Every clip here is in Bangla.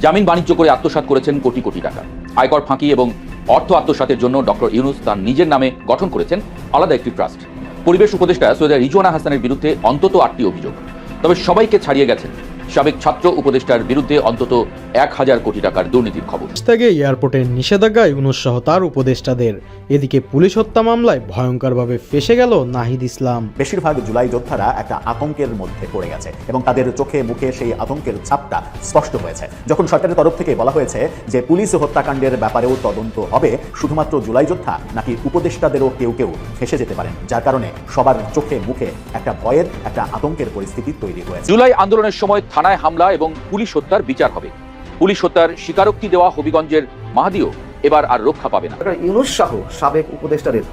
জামিন বাণিজ্য করে আত্মসাৎ করেছেন কোটি কোটি টাকা। আয়কর ফাঁকি এবং অর্থ আত্মসাতের জন্য ডক্টর ইউনূস তার নিজের নামে গঠন করেছেন আলাদা একটি ট্রাস্ট। পরিবেশ উপদেষ্টা সৈয়দা রিজওয়ানা হাসানের বিরুদ্ধে অন্তত 8টি অভিযোগ, তবে সবাইকে ছাড়িয়ে গেছেন সাবেক ছাত্র উপদেষ্টার বিরুদ্ধে অন্তত 1000 কোটি টাকার দুর্নীতির খবর। থেকে এয়ারপোর্টের নিষেধাজ্ঞায় ইউনূস সহ তার উপদেষ্টাদের। এদিকে পুলিশ হত্যা মামলায় ভয়ঙ্করভাবে ফেঁসে গেল নাহিদ ইসলাম। বেশিরভাগ জুলাই যোদ্ধারা একটা আতঙ্কের মধ্যে পড়ে গেছে এবং তাদের চোখে মুখে সেই আতঙ্কের ছাপটা স্পষ্ট হয়েছে যখন সরকারের তরফ থেকে বলা হয়েছে যে পুলিশ হত্যাকাণ্ডের ব্যাপারেও তদন্ত হবে, শুধুমাত্র জুলাই যোদ্ধা নাকি উপদেষ্টাদেরও কেউ কেউ ফেঁসে যেতে পারেন, যার কারণে সবার চোখে মুখে একটা ভয়ের, একটা আতঙ্কের পরিস্থিতি তৈরি হয়েছে। জুলাই আন্দোলনের সময় থানায় হামলা এবং পুলিশ হত্যার বিচার হবে। পুলিশ হত্যার স্বীকারোক্তি দেওয়া হবিগঞ্জের মাহাদিও এবার আর রক্ষা পাবে না। ইউনূস সহ সাবেক উপদেষ্টাদের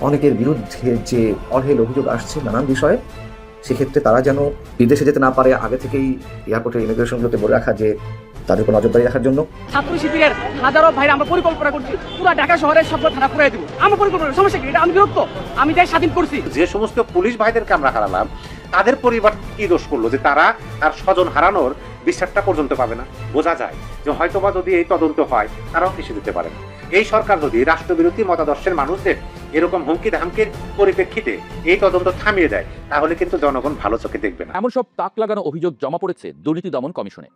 অনেকের বিরুদ্ধে যে অঢেল অভিযোগ আসছে নানান বিষয়ে, সেক্ষেত্রে তারা যেন বিদেশে যেতে না পারে আগে থেকেই এয়ারপোর্টের ইমিগ্রেশনগুলোতে বলে রাখা যে তাদের উপর নজরদারি রাখার জন্য। ছাত্র শিবিরের হাজারো ভাইরা আমরা পরিকল্পনা করছি পুরো ঢাকা শহরের সব থানা পুরাই দেবো। আমার পরিকল্পনা সমস্যা কি? এটা আমি বিরক্ত, আমি দেশ স্বাধীন করছি। যে সমস্ত পুলিশ ভাইদেরকে আমরা হারালাম, তাদের পরিবার কি দোষ করলো যে তারা তার স্বজন হারানোর বিচারটা পর্যন্ত পাবে না? বোঝা যায় যে হয়তোবা যদি এই তদন্ত হয় তারাও কিছু দিতে পারে না। এই সরকার যদি রাষ্ট্রবিরোধী মতাদর্শের মানুষদের এরকম হুমকি ধামকির পরিপ্রেক্ষিতে এই তদন্ত থামিয়ে দেয়, তাহলে কিন্তু জনগণ ভালো চোখে দেখবে না। এমন সব তাক লাগানো অভিযোগ জমা পড়েছে দুর্নীতি দমন কমিশনে,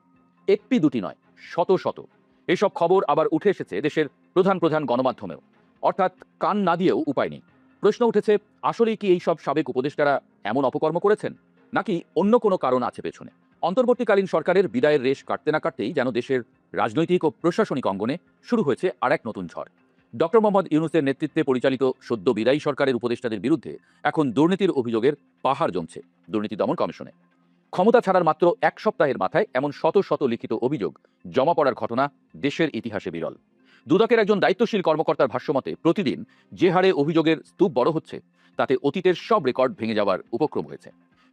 একটি দুটি নয়, শত শত। এসব খবর আবার উঠে এসেছে দেশের প্রধান প্রধান গণমাধ্যমেও, অর্থাৎ কান না দিয়েও উপায় নেই। প্রশ্ন উঠেছে, আসলেই কি এই সব সাবেক উপদেষ্টারা এমন অপকর্ম করেছেন, নাকি অন্য কোনো কারণ আছে পেছনে? অন্তর্বর্তীকালীন সরকারের বিদায়ের রেশ কাটতে না কাটতেই যেন দেশের রাজনৈতিক ও প্রশাসনিক অঙ্গনে শুরু হয়েছে আর এক নতুন ঝড়। ডক্টর মোহাম্মদ ইউনূসের নেতৃত্বে পরিচালিত সদ্য বিদায়ী সরকারের উপদেষ্টাদের বিরুদ্ধে এখন দুর্নীতির অভিযোগের পাহাড় জমছে দুর্নীতি দমন কমিশনে। ক্ষমতা ছাড়ার মাত্র 1 সপ্তাহের মাথায় এমন শত শত লিখিত অভিযোগ জমা পড়ার ঘটনা দেশের ইতিহাসে বিরল। দুদকের একজন দায়িত্বশীল কর্মকর্তার ভাষ্যমতে প্রতিদিন যে হারে অভিযোগের স্তূপ বড় হচ্ছে, তাতে অতীতের সব রেকর্ড ভেঙে যাওয়ার উপক্রম হয়েছে।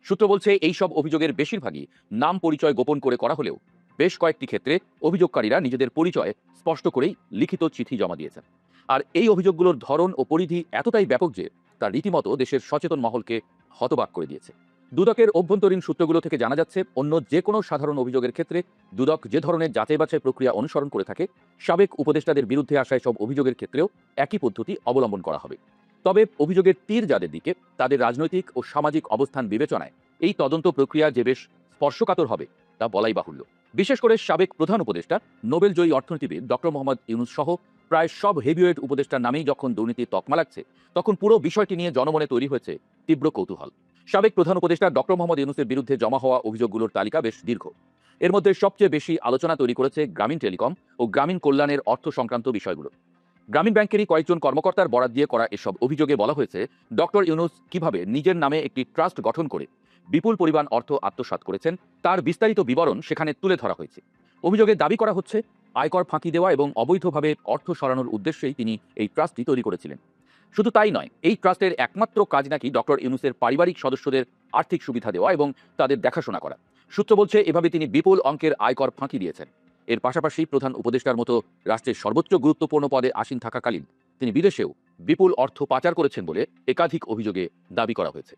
সূত্র বলছে, এই সব অভিযোগের বেশিরভাগই নাম পরিচয় গোপন করে করা হলেও বেশ কয়েকটি ক্ষেত্রে অভিযোগকারীরা নিজেদের পরিচয় স্পষ্ট করেই লিখিত চিঠি জমা দিয়েছেন। আর এই অভিযোগগুলোর ধরন ও পরিধি এতটাই ব্যাপক যে তা রীতিমতো দেশের সচেতন মহলকে হতবাক করে দিয়েছে। দুদকের অভ্যন্তরীণ সূত্রগুলো থেকে জানা যাচ্ছে, অন্য যে কোনো সাধারণ অভিযোগের ক্ষেত্রে দুদক যে ধরনের যাচাই বাছাই প্রক্রিয়া অনুসরণ করে থাকে, সাবেক উপদেষ্টাদের বিরুদ্ধে আসা সব অভিযোগের ক্ষেত্রেও একই পদ্ধতি অবলম্বন করা হবে। তবে অভিযোগের তীর যাদের দিকে, তাদের রাজনৈতিক ও সামাজিক অবস্থান বিবেচনায় এই তদন্ত প্রক্রিয়া যে বেশ স্পর্শকাতর হবে তা বলাই বাহুল্য। বিশেষ করে সাবেক প্রধান উপদেষ্টা, নোবেলজয়ী অর্থনীতিবিদ ডক্টর মোহাম্মদ ইউনূস সহ প্রায় সব হেভিওয়েট উপদেষ্টার নামেই যখন দুর্নীতির তকমা লাগছে, তখন পুরো বিষয়টি নিয়ে জনমনে তৈরি হয়েছে তীব্র কৌতূহল। সাবেক প্রধান উপদেষ্টা ডক্টর মোহাম্মদ ইউনূসের বিরুদ্ধে জমা হওয়া অভিযোগগুলোর তালিকা বেশ দীর্ঘ। এর মধ্যে সবচেয়ে বেশি আলোচনা তৈরি করেছে গ্রামীণ টেলিকম ও গ্রামীণ কল্যাণের অর্থ সংক্রান্ত বিষয়গুলো। গ্রামীণ ব্যাংকেরই কয়েকজন কর্মকর্তার বরাত দিয়ে করা এসব অভিযোগে বলা হয়েছে, ডক্টর ইউনূস কিভাবে নিজের নামে একটি ট্রাস্ট গঠন করে বিপুল পরিমাণ অর্থ আত্মসাৎ করেছেন তার বিস্তারিত বিবরণ সেখানে তুলে ধরা হয়েছে। অভিযোগে দাবি করা হচ্ছে, আয়কর ফাঁকি দেওয়া এবং অবৈধভাবে অর্থ সরানোর উদ্দেশ্যেই তিনি এই ট্রাস্টটি তৈরি করেছিলেন। শুধু তাই নয়, এই ট্রাস্টের একমাত্র কাজ নাকি ডক্টর ইউনূসের পারিবারিক সদস্যদের আর্থিক সুবিধা দেওয়া এবং তাদের দেখাশোনা করা। সূত্র বলছে, এভাবে তিনি বিপুল অঙ্কের আয়কর ফাঁকি দিয়েছেন। এর পাশাপাশি প্রধান উপদেষ্টার মতো রাষ্ট্রের সর্বোচ্চ গুরুত্বপূর্ণ পদে আসীন থাকাকালীন তিনি বিদেশেও বিপুল অর্থ পাচার করেছেন বলে একাধিক অভিযোগে দাবি করা হয়েছে।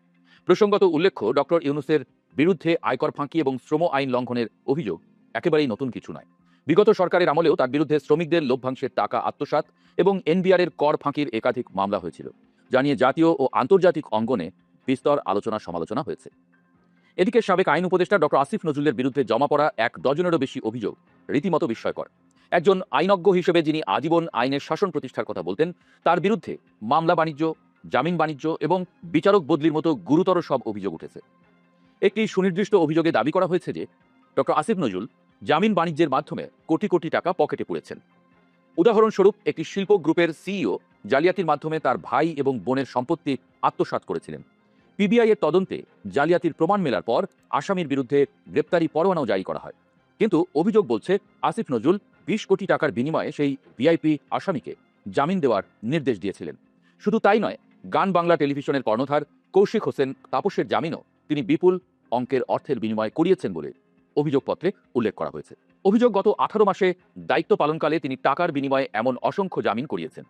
প্রসঙ্গত উল্লেখ্য, ডক্টর ইউনূসের বিরুদ্ধে আয়কর ফাঁকি এবং শ্রম আইন লঙ্ঘনের অভিযোগ একেবারেই নতুন কিছু নয়। বিগত সরকারের আমলেও তার বিরুদ্ধে শ্রমিকদের লভ্যাংশের টাকা আত্মসাৎ এবং এনবিআরের কর ফাঁকির একাধিক মামলা হয়েছিল, যা নিয়ে জাতীয় ও আন্তর্জাতিক অঙ্গনে বিস্তর আলোচনা সমালোচনা হয়েছে। এদিকে সাবেক আইন উপদেষ্টা ডক্টর আসিফ নজরুলের বিরুদ্ধে জমা পড়া 1 ডজনেরও বেশি অভিযোগ রীতিমতো বিস্ময়কর। একজন আইনজ্ঞ হিসেবে যিনি আজীবন আইনের শাসন প্রতিষ্ঠার কথা বলতেন, তার বিরুদ্ধে মামলা বাণিজ্য, জামিন বাণিজ্য এবং বিচারক বদলির মতো গুরুতর সব অভিযোগ উঠেছে। একটি সুনির্দিষ্ট অভিযোগে দাবি করা হয়েছে যে ডক্টর আসিফ নজরুল জামিন বাণিজ্যের মাধ্যমে কোটি কোটি টাকা পকেটে পুরেছেন। উদাহরণস্বরূপ, একটি শিল্প গ্রুপের সিইও জালিয়াতির মাধ্যমে তার ভাই এবং বোনের সম্পত্তি আত্মসাৎ করেছিলেন। পিবিআই এর তদন্তে জালিয়াতির প্রমাণ মেলার পর আসামির বিরুদ্ধে গ্রেপ্তারি পরোয়ানাও জারি করা হয়। কিন্তু অভিযোগ বলছে, আসিফ নজরুল 20 কোটি টাকার বিনিময়ে সেই ভিআইপি আসামিকে জামিন দেওয়ার নির্দেশ দিয়েছিলেন। শুধু তাই নয়, গান বাংলা টেলিভিশনের কর্ণধার কৌশিক হোসেন তাপসের জামিনও তিনি বিপুল অঙ্কের অর্থের বিনিময়ে করিয়েছেন বলে অভিযোগপত্রে উল্লেখ করা হয়েছে। অভিযোগ, গত 18 মাসে দায়িত্ব পালনকালে তিনি টাকার বিনিময়ে এমন অসংখ্য জামিন করিয়েছেন।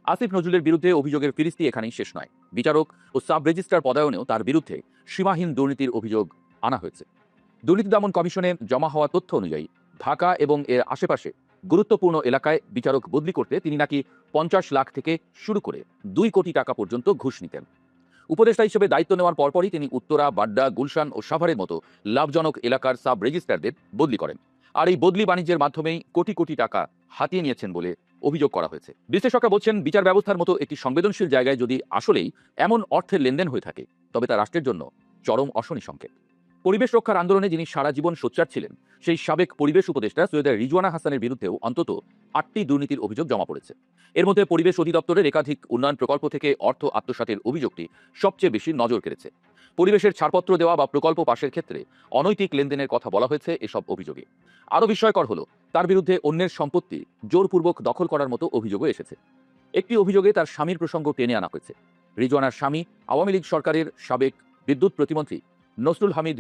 আসিফ নজরুলের বিরুদ্ধে অভিযোগের ফিরিস্তি এখানেই শেষ নয়। বিচারক ও সাব রেজিস্ট্রার পদায়নেও তার বিরুদ্ধে সীমাহীন দুর্নীতির অভিযোগ আনা হয়েছে। দুর্নীতি দমন কমিশনে জমা হওয়া তথ্য অনুযায়ী ঢাকা এবং এর আশেপাশে গুরুত্বপূর্ণ এলাকায় বিচারক বদলি করতে তিনি নাকি 50 লাখ থেকে শুরু করে 2 কোটি টাকা পর্যন্ত ঘুষ নিতেন। উপদেষ্টা হিসেবে দায়িত্ব নেওয়ার পরপরই তিনি উত্তরা, বাড্ডা, গুলশান ও সাভারের মতো লাভজনক এলাকার সাব রেজিস্ট্রারদের বদলি করেন। আর এই বদলি বাণিজ্যের মাধ্যমেই কোটি কোটি টাকা হাতিয়ে নিয়েছেন বলে অভিযোগ করা হয়েছে। বিশ্লেষকরা বলছেন, বিচার ব্যবস্থার মতো একটি সংবেদনশীল জায়গায় যদি আসলেই এমন অর্থের লেনদেন হয়ে থাকে তবে তা রাষ্ট্রের জন্য চরম অশনি সংকেত। পরিবেশ রক্ষার আন্দোলনে যিনি সারা জীবন সোচ্চার ছিলেন সেই সাবেক পরিবেশ উপদেষ্টা সৈয়দা রিজওয়ানা হাসানের বিরুদ্ধেও অন্তত 8টি দুর্নীতির অভিযোগ জমা পড়েছে। এর মধ্যে পরিবেশ অধিদপ্তরের একাধিক উন্নয়ন প্রকল্প থেকে অর্থ আত্মসাতের অভিযোগটি সবচেয়ে বেশি নজর কেড়েছে। পরিবেশের ছাড়পত্র দেওয়া বা প্রকল্প পাশের ক্ষেত্রে অনৈতিক লেনদেনের কথা বলা হয়েছে এসব অভিযোগে। আরও বিস্ময়কর হলো, তার বিরুদ্ধে অন্যের সম্পত্তি জোরপূর্বক দখল করার মতো অভিযোগও এসেছে। একটি অভিযোগে তার স্বামীর প্রসঙ্গ টেনে আনা হয়েছে। রিজওয়ানার স্বামী আওয়ামী লীগ সরকারের সাবেক বিদ্যুৎ প্রতিমন্ত্রী নসরুল হামিদ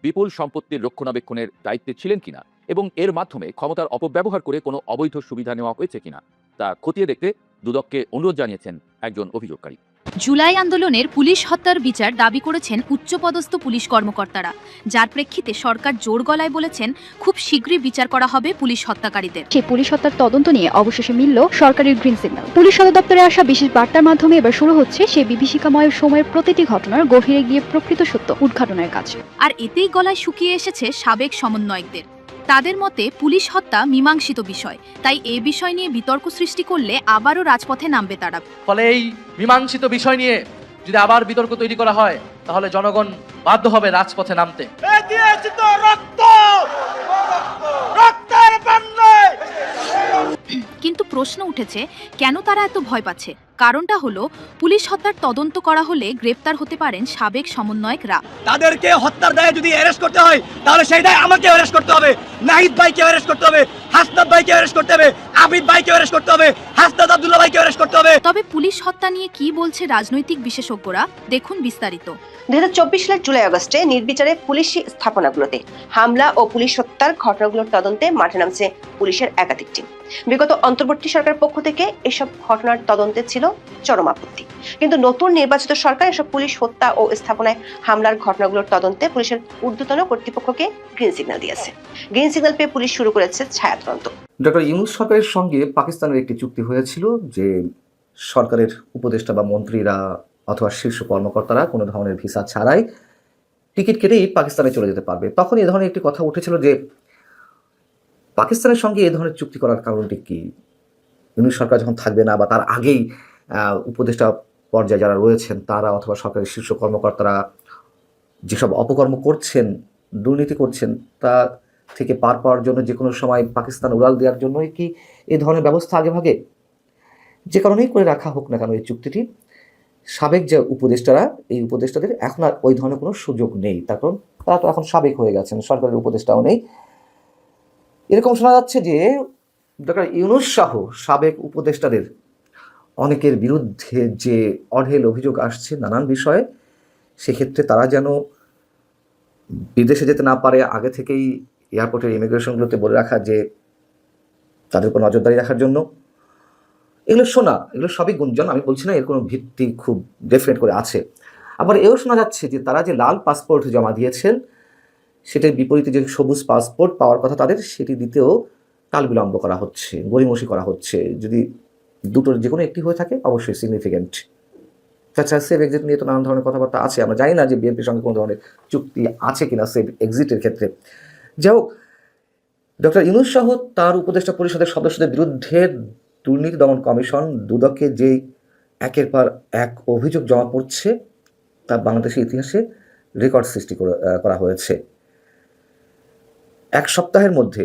বিপুল সম্পত্তির রক্ষণাবেক্ষণের দায়িত্বে ছিলেন কিনা এবং এর মাধ্যমে ক্ষমতার অপব্যবহার করে কোনো অবৈধ সুবিধা নেওয়া হয়েছে কিনা তা খতিয়ে দেখতে দুদককে অনুরোধ জানিয়েছেন একজন অভিযোগকারী। জুলাই আন্দোলনের পুলিশ হত্যার বিচার দাবি করেছেন উচ্চপদস্থ পুলিশ কর্মকর্তারা, যার প্রেক্ষিতে সরকার জোর গলায় বলেছেন খুব শীঘ্রই বিচার করা হবে পুলিশ হত্যাকারীদের। সেই পুলিশ হত্যার তদন্ত নিয়ে অবশেষে মিলল সরকারের গ্রিন সিগন্যাল। পুলিশ সদর দপ্তরে আসা বিশেষ বার্তার মাধ্যমে এবার শুরু হচ্ছে সেই বিভীষিকাময় সময়ের প্রতিটি ঘটনার গভীরে গিয়ে প্রকৃত সত্য উদ্ঘাটনের কাজ। আর এতেই গলায় শুকিয়ে এসেছে সাবেক সমন্বয়কদের। তাদের মতে পুলিশ হত্যা মীমাংসিত বিষয়, তাই এই বিষয় নিয়ে বিতর্ক সৃষ্টি করলে আবারও রাজপথে নামবে তারা। ফলে এই মীমাংসিত বিষয় নিয়ে যদি আবার বিতর্ক তৈরি করা হয় তাহলে জনগণ বাধ্য হবে রাজপথে নামতে। কিন্তু প্রশ্ন উঠেছে, কেন তারা এত ভয় পাচ্ছে? কারণটা হলো, পুলিশ হত্যার তদন্ত করা হলে গ্রেপ্তার হতে পারেন সাবেক সমন্বয়করা। তাদেরকে হত্যার দায়ে যদি অ্যারেস্ট করতে হয় তাহলে সেই দায়ে আমাকে অ্যারেস্ট করতে হবে, নাহিদ ভাইকে অ্যারেস্ট করতে হবে, হাসনাত ভাইকে অ্যারেস্ট করতে হবে, আবিদ ভাইকে অ্যারেস্ট করতে হবে, হাসনাত আব্দুল্লাহ ভাইকে অ্যারেস্ট করতে হবে। তবে পুলিশ হত্যা নিয়ে কি বলছে রাজনৈতিক বিশেষজ্ঞরা, দেখুন বিস্তারিত। 2024 সালের জুলাই আগস্টে নির্বিচারে পুলিশি স্থাপনাগুলোতে হামলা ও পুলিশ হত্যার ঘটনাগুলোর তদন্তে মাঠে নামছে পুলিশের একাধিক টিম। বিগত অন্তর্বর্তী সরকারের পক্ষ থেকে এসব ঘটনার তদন্তে ছিল চরম আপত্তি, কিন্তু নতুন নির্বাচিত সরকার এসব পুলিশ হত্যা ও স্থাপনায় হামলার ঘটনাগুলোর তদন্তে পুলিশের ঊর্ধ্বতন কর্তৃপক্ষকে গ্রিন সিগন্যাল দিয়েছে। গ্রিন সিগন্যাল পেয়ে পুলিশ শুরু করেছে ছায়া তদন্ত। ডক্টর ইউনূস সরকারের সঙ্গে পাকিস্তানের একটি চুক্তি হয়েছিল যে সরকারের উপদেষ্টা বা মন্ত্রীরা অথবা শীর্ষ কর্মকর্তারা কোনো ধরনের ভিসা ছাড়াই টিকিট কেটেই পাকিস্তানে চলে যেতে পারবে। তখন এই ধরনের একটি কথা উঠেছিল যে পাকিস্তানের সঙ্গে এই ধরনের চুক্তি করার কারণটি কি? ইউনূস সরকার যখন থাকবে না বা তার আগেই উপদেষ্টা পর্যায়ে যারা রয়েছেন তারা অথবা সরকারের শীর্ষ কর্মকর্তারা যেসব অপকর্ম করছেন, দুর্নীতি করছেন, তা থেকে পার পাওয়ার জন্য যে কোনো সময় পাকিস্তান উড়াল দেওয়ার জন্যই কি এই ধরনের ব্যবস্থা আগেভাগে যে কারণেই করে রাখা হোক না কেন এই চুক্তিটি, সাবেক যে উপদেষ্টারা, এই উপদেষ্টাদের এখন আর ওই ধরনের কোনো সুযোগ নেই। তার কারণ তারা তো এখন সাবেক হয়ে গেছেন, সরকারের উপদেষ্টাও নেই। এরকম শোনা যাচ্ছে যে ডক্টর ইউনূস সহ সাবেক উপদেষ্টাদের অনেকের বিরুদ্ধে যে অঢেল অভিযোগ আসছে নানান বিষয়ে, সেক্ষেত্রে তারা যেন বিদেশে যেতে না পারে আগে থেকেই এয়ারপোর্টের ইমিগ্রেশনগুলোতে বলে রাখা যে তাদের উপর নজরদারি রাখার জন্য। এগুলো শোনা, এগুলো সবই গুঞ্জন, আমি বলছি না এর কোনো ভিত্তি খুব ডেফিনেট করে আছে। আবার এও শোনা যাচ্ছে যে তারা যে লাল পাসপোর্ট জমা দিয়েছেন সেটার বিপরীতে যে সবুজ পাসপোর্ট পাওয়ার কথা তাদের, সেটি দিতেও কাল বিলম্ব করা হচ্ছে, গড়িমসি করা হচ্ছে। যদি দুটোর যে কোনো একটি হয়ে থাকে অবশ্যই সিগনিফিকেন্ট। তাছাড়া সেফ এক্সিট নিয়ে তো নানান ধরনের কথাবার্তা আছে। আমরা জানি না যে বিএনপির সঙ্গে কোনো ধরনের চুক্তি আছে কিনা সেফ এক্সিটের ক্ষেত্রে। যাই হোক, ডক্টর ইউনূস সহ তার উপদেষ্টা পরিষদের সদস্যদের বিরুদ্ধে দুর্নীতি দমন কমিশন দুদকে যে একের পর এক অভিযোগ জমা পড়ছে তা বাংলাদেশের ইতিহাসে রেকর্ড সৃষ্টি করা হয়েছে। এক সপ্তাহের মধ্যে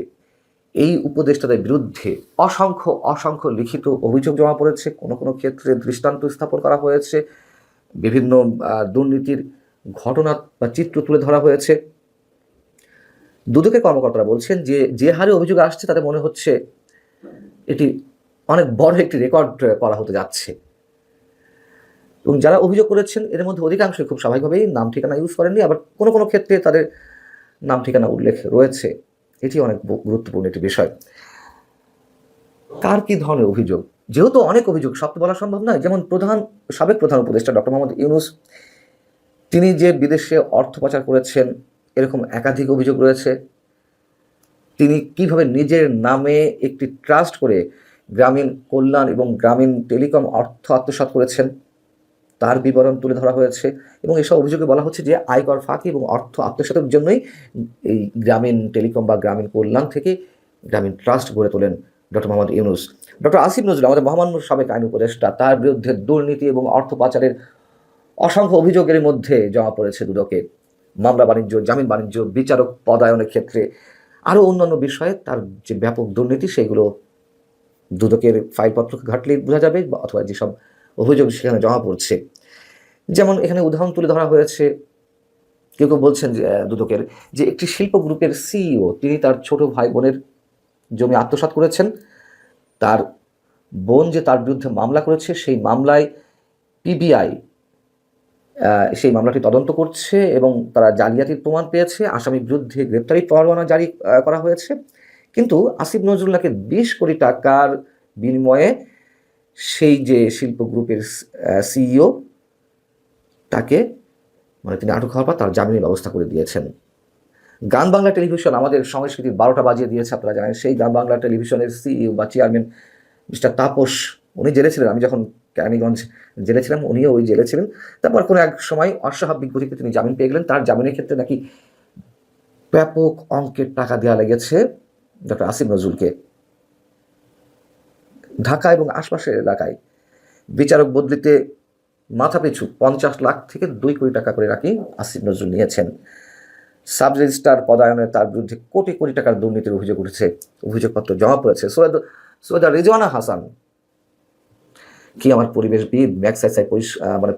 এই উপদেষ্টাদের বিরুদ্ধে অসংখ্য লিখিত অভিযোগ জমা পড়েছে। কোনো কোনো ক্ষেত্রে দৃষ্টান্ত স্থাপন করা হয়েছে, বিভিন্ন দুর্নীতির ঘটনা বা চিত্র তুলে ধরা হয়েছে। দুদকের কর্মকর্তারা বলছেন যে হারে অভিযোগ আসছে তাতে মনে হচ্ছে এটি অনেক বড় একটি রেকর্ড করা হতে যাচ্ছে। এবং যারা অভিযোগ করেছেন এর মধ্যে অধিকাংশই খুব স্বাভাবিকভাবেই নাম ঠিকানা ইউজ করেননি, আবার কোনো কোনো ক্ষেত্রে তাদের নাম ঠিকানা উল্লেখ রয়েছে। এটি অনেক গুরুত্বপূর্ণ একটি বিষয়। কার কি ধরনের অভিযোগ, যেহেতু অনেক অভিযোগ সব তো বলা সম্ভব নয়। যেমন সাবেক প্রধান উপদেষ্টা ডক্টর মোহাম্মদ ইউনূস, তিনি যে বিদেশে অর্থ পাচার করেছেন এরকম একাধিক অভিযোগ রয়েছে। তিনি কিভাবে নিজের নামে একটি ট্রাস্ট করে গ্রামীণ কল্যাণ এবং গ্রামীণ টেলিকম অর্থ আত্মসাৎ করেছেন তার বিবরণ তুলে ধরা হয়েছে। এবং এসব অভিযোগে বলা হচ্ছে যে আয়কর ফাঁকি এবং অর্থ আত্মসাতের জন্যই এই গ্রামীণ টেলিকম বা গ্রামীণ কল্যাণ থেকে গ্রামীণ ট্রাস্ট গড়ে তোলেন ডক্টর মোহাম্মদ ইউনূস। ডক্টর আসিফ নজরুল আমাদের মহামান্য সাবেক আইন উপদেষ্টা, তার বিরুদ্ধে দুর্নীতি এবং অর্থ পাচারের অসংখ্য অভিযোগের মধ্যে জমা পড়েছে দুদকে। মামলা বাণিজ্য, জামিন বাণিজ্য, বিচারক পদায়নের ক্ষেত্রে আরও অন্যান্য বিষয়ে তার যে ব্যাপক দুর্নীতি সেগুলো দুদকের ফাইলপত্র ঘাটলেই বোঝা যাবে, অথবা যেসব অভিযোগ সেখানে জমা পড়ছে। যেমন এখানে উদাহরণ তুলে ধরা হয়েছে, কেউ কেউ বলছেন যে দুদকের যে একটি শিল্প গ্রুপের সিইও তিনি তার ছোট ভাই বোনের জমি আত্মসাৎ করেছেন। তার বোন যে তার বিরুদ্ধে মামলা করেছে সেই মামলায় পিবিআই সেই মামলাটি তদন্ত করছে এবং তারা জালিয়াতির প্রমাণ পেয়েছে, আসামির বিরুদ্ধে গ্রেপ্তারি পরোয়ানা জারি করা হয়েছে। কিন্তু আসিফ নজরুল্লাহকে 20 কোটি টাকার বিনিময়ে সেই যে শিল্প গ্রুপের সিইও তাকে তিনি আটক হওয়ার পর তার জামিনের ব্যবস্থা করে দিয়েছেন। গান বাংলা টেলিভিশন আমাদের সংস্কৃতির 12টা বাজিয়ে দিয়েছে, আপনারা জানেন। সেই গান বাংলা টেলিভিশনের সিইও বা চেয়ারম্যান মিস্টার তাপস, উনি জেলে ছিলেন। আমি যখন কেরানীগঞ্জ জেলে ছিলাম উনিও ওই জেলে ছিলেন। তারপর কোনো এক সময় অস্বাভাবিক গতিতে তিনি জামিন পেয়ে গেলেন। তার জামিনের ক্ষেত্রে নাকি ব্যাপক অঙ্কের টাকা দেওয়া লেগেছে ডক্টর আসিফ নজরুলকে। ঢাকা এবং আশপাশের এলাকায় বিচারক বদলিতে মাথাপিছু 50 লাখ থেকে 2 কোটি টাকা করে নাকি আসিফ নজরুল নিয়েছেন। সাব রেজিস্ট্রার পদায়নে তার বিরুদ্ধে কোটি কোটি টাকার দুর্নীতির অভিযোগ উঠেছে, অভিযোগপত্র জমা পড়েছে। সৈয়দা রিজওয়ানা হাসান কি আমার পরিবেশবিদ, ম্যাক্সাইসাই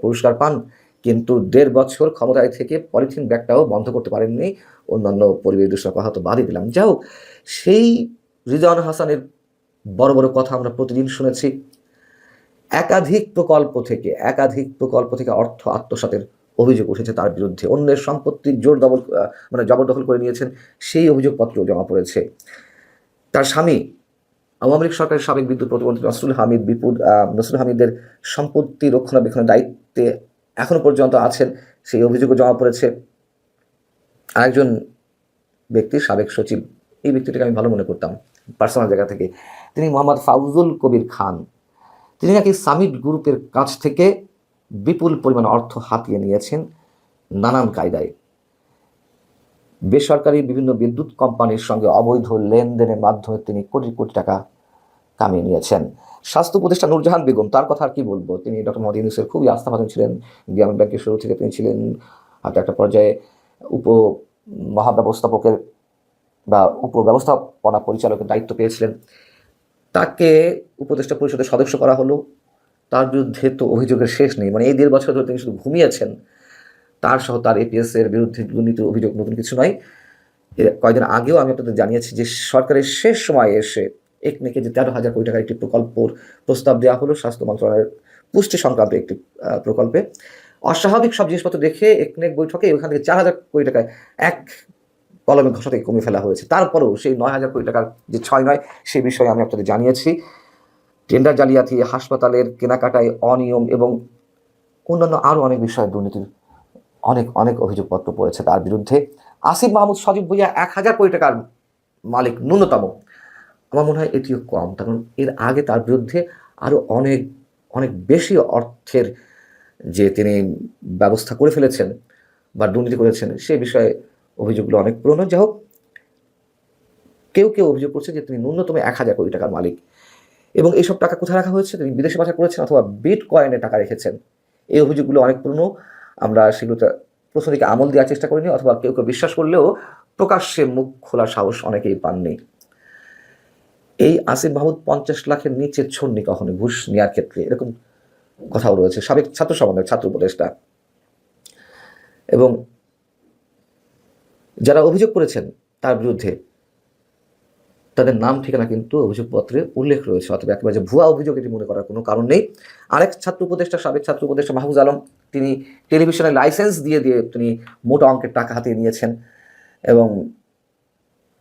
পুরস্কার পান, কিন্তু 1.5 বছর ক্ষমতায় থেকে পলিথিন ব্যাগটাও বন্ধ করতে পারেননি। অন্যান্য পরিবেশ দূষণের কথা তো বাদই দিলাম। যাও, সেই রিজওয়ানা হাসানের বড় বড় কথা আমরা প্রতিদিন শুনেছি। একাধিক প্রকল্প থেকে অর্থ আত্মসাতের অভিযোগ উঠেছে তার বিরুদ্ধে। অন্যের সম্পত্তি জবরদখল করে নিয়েছেন, সেই অভিযোগপত্র জমা পড়েছে। তার স্বামী আওয়ামী লীগ সরকারের সাবেক বিদ্যুৎ প্রতিমন্ত্রী নসরুল হামিদের সম্পত্তি রক্ষণাবেক্ষণের দায়িত্বে এখনো পর্যন্ত আছেন, সেই অভিযোগও জমা পড়েছে। আরেকজন ব্যক্তি সাবেক সচিব, এই ব্যক্তিটাকে আমি ভালো মনে করতাম পার্সোনাল জায়গা থেকে, তিনি মোহাম্মদ ফাউজুল কবির খান। তিনি নাকি সামিট গ্রুপের কাছ থেকে বিপুল পরিমাণ অর্থ হাতিয়ে নিয়েছেন নানান কায়দায়। বেসরকারি বিভিন্ন বিদ্যুৎ কোম্পানির সঙ্গে অবৈধ লেনদেনের মাধ্যমে তিনি কোটি কোটি টাকা কামিয়ে নিয়েছেন। স্বাস্থ্য উপদেষ্টা নূরজাহান বেগম, তার কথা আর কি বলবো, তিনি ডক্টর মোহাম্মদ ইউনূসের খুবই আস্থাভাজন ছিলেন। গ্রামীণ ব্যাংকের শুরু থেকে তিনি ছিলেন, হয়তো একটা পর্যায়ে মহাব্যবস্থাপকের বা উপব্যবস্থাপনা পরিচালকের দায়িত্ব পেয়েছিলেন। তাকে উপদেষ্টা পরিষদের সদস্য করা হলো। তার বিরুদ্ধে তো অভিযোগের শেষ নেই। এই 1.5 বছর ধরে তিনি শুধু ঘুমিয়েছেন। তার সহ তার এপিএস এর বিরুদ্ধে দুর্নীতির অভিযোগ নতুন কিছু নয়। কয়েকদিন আগেও আমি আপনাদের জানিয়েছি যে সরকারের শেষ সময়ে এসে একনেকে যে 13,000 কোটি টাকার একটি প্রকল্পর প্রস্তাব দেওয়া হলো, স্বাস্থ্য মন্ত্রণালয়ের পুষ্টি সংক্রান্ত একটি প্রকল্পে। অস্বাভাবিক সব জিনিসপত্র দেখে একনেক বৈঠকে ওখান থেকে 4,000 কোটি টাকায় এক কলমে ঘোষণাকে কমিয়ে ফেলা হয়েছে। তারপরেও সেই 9,000 কোটি টাকার যে 6 নয়, সেই বিষয়ে আমি আপনাদের জানিয়েছি। টেন্ডার জালিয়াতি, হাসপাতালের কেনাকাটায় অনিয়ম এবং অন্যান্য আরও অনেক বিষয়ে দুর্নীতির অনেক অভিযোগপত্র পড়েছে তার বিরুদ্ধে। আসিফ মাহমুদ সজীব ভুইয়া 1,000 কোটি টাকার মালিক ন্যূনতম। আমার মনে হয় এটিও কম, কারণ এর আগে তার বিরুদ্ধে আরও অনেক বেশি অর্থের যে তিনি ব্যবস্থা করে ফেলেছেন বা দুর্নীতি করেছেন, সে বিষয়ে অভিযোগগুলো অনেক পুরনো। যাই হোক, কেউ অভিযোগ করছে যে তিনি ন্যূনতম 1,000 কোটি টাকার মালিক, এবং এইসব টাকা কোথায় রাখা হয়েছে, তিনি বিদেশে পাচার করেছেন অথবা বিটকয়েনে টাকা রেখেছেন। এই অভিযোগগুলো অনেক পুরনো। আমরা সেগুলোতে প্রথম দিকে আমল দেওয়ার চেষ্টা করিনি, অথবা কেউ বিশ্বাস করলেও প্রকাশ্যে মুখ খোলার সাহস অনেকেই পাননি। এই আসিফ মাহমুদ 50 লাখের নিচে ছন্নি কখনো ঘুষ নেওয়ার ক্ষেত্রে, এরকম কথাও রয়েছে। সাবেক ছাত্র উপদেষ্টা এবং যারা অভিযোগ করেছেন তার বিরুদ্ধে তাদের নাম ঠিকানা কিন্তু অভিযোগপত্রে উল্লেখ রয়েছে, অথবা একেবারে যে ভুয়া অভিযোগ এটি মনে করার কোনো কারণ নেই। আরেক সাবেক ছাত্র উপদেষ্টা মাহফুজ আলম, তিনি টেলিভিশনের লাইসেন্স দিয়ে তিনি মোটা অঙ্কের টাকা হাতিয়ে নিয়েছেন। এবং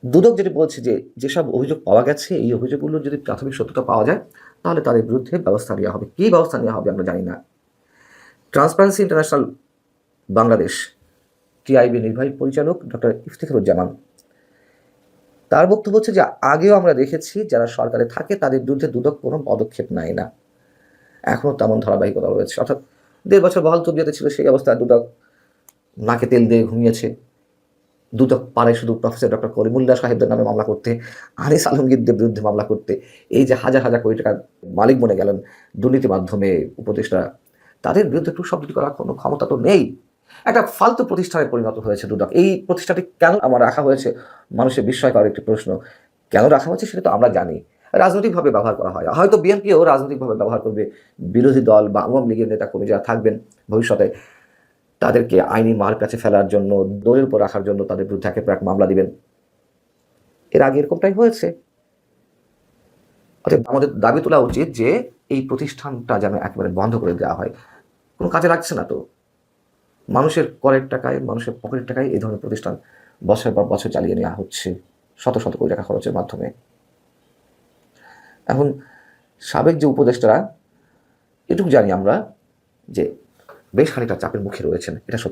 দুদক যেটি বলছে যে যেসব অভিযোগ পাওয়া গেছে, এই অভিযোগগুলো যদি প্রাথমিক সত্যতা পাওয়া যায় তাহলে তাদের বিরুদ্ধে ব্যবস্থা নেওয়া হবে। কী ব্যবস্থা নেওয়া হবে আমরা জানি না। ট্রান্সপারেন্সি ইন্টারন্যাশনাল বাংলাদেশ TIB নির্বাহী পরিচালক ডক্টর ইফতিখারুজ্জামান, তার বক্তব্য হচ্ছে যে আগেও আমরা দেখেছি যারা সরকারে থাকে তাদের বিরুদ্ধে দুদক কোনো পদক্ষেপ নেয় না, এখনও তেমন ধারাবাহিকতা রয়েছে। অর্থাৎ 1.5 বছর বহাল তবিয়তে ছিল সেই অবস্থায় দুদক নাকে তেল দিয়ে ঘুমিয়েছে। দুদক পারে শুধু প্রফেসর ডক্টর কলিমুল্লাহ সাহেবদের নামে মামলা করতে, আনিস আলমগীরদের বিরুদ্ধে মামলা করতে। এই যে হাজার হাজার কোটি টাকার মালিক বনে গেলেন দুর্নীতির মাধ্যমে উপদেষ্টা, তাদের বিরুদ্ধে টু শব্দ করার কোনো ক্ষমতা তো নেই। একটা ফালতু প্রতিষ্ঠানে পরিণত হয়েছে দুদক। এই প্রতিষ্ঠানটি কেন আমার রাখা হয়েছে মানুষের বিস্ময়কর একটি প্রশ্ন। কেন রাখা হয়েছে সেটা তো আমরা জানি, রাজনৈতিকভাবে ব্যবহার করা হয়। হয়তো বিএনপিও রাজনৈতিকভাবে ব্যবহার করবে, বিরোধী দল বা আওয়ামী লীগের নেতা কর্মী যারা থাকবেন ভবিষ্যতে তাদেরকে আইনি মার কাছে ফেলার জন্য, দলের উপর রাখার জন্য তাদের বিরুদ্ধে একের পর এক মামলা দিবেন। এর আগে এরকমটাই হয়েছে। অর্থাৎ আমাদের দাবি তোলা উচিত যে এই প্রতিষ্ঠানটা যেন একেবারে বন্ধ করে দেওয়া হয়। কোনো কাজে লাগছে না তো, মানুষের করের টাকায়, মানুষের পকেটের টাকায় এই ধরনের প্রতিষ্ঠান বছরের পর বছর চালিয়ে নেওয়া হচ্ছে শত শত কোটি টাকা খরচের মাধ্যমে। এখন সাবেক যে উপদেষ্টারা, এটুকু জানি আমরা যে বেশ খানিকটা চাপের মুখে রয়েছেন, এটা সত্য।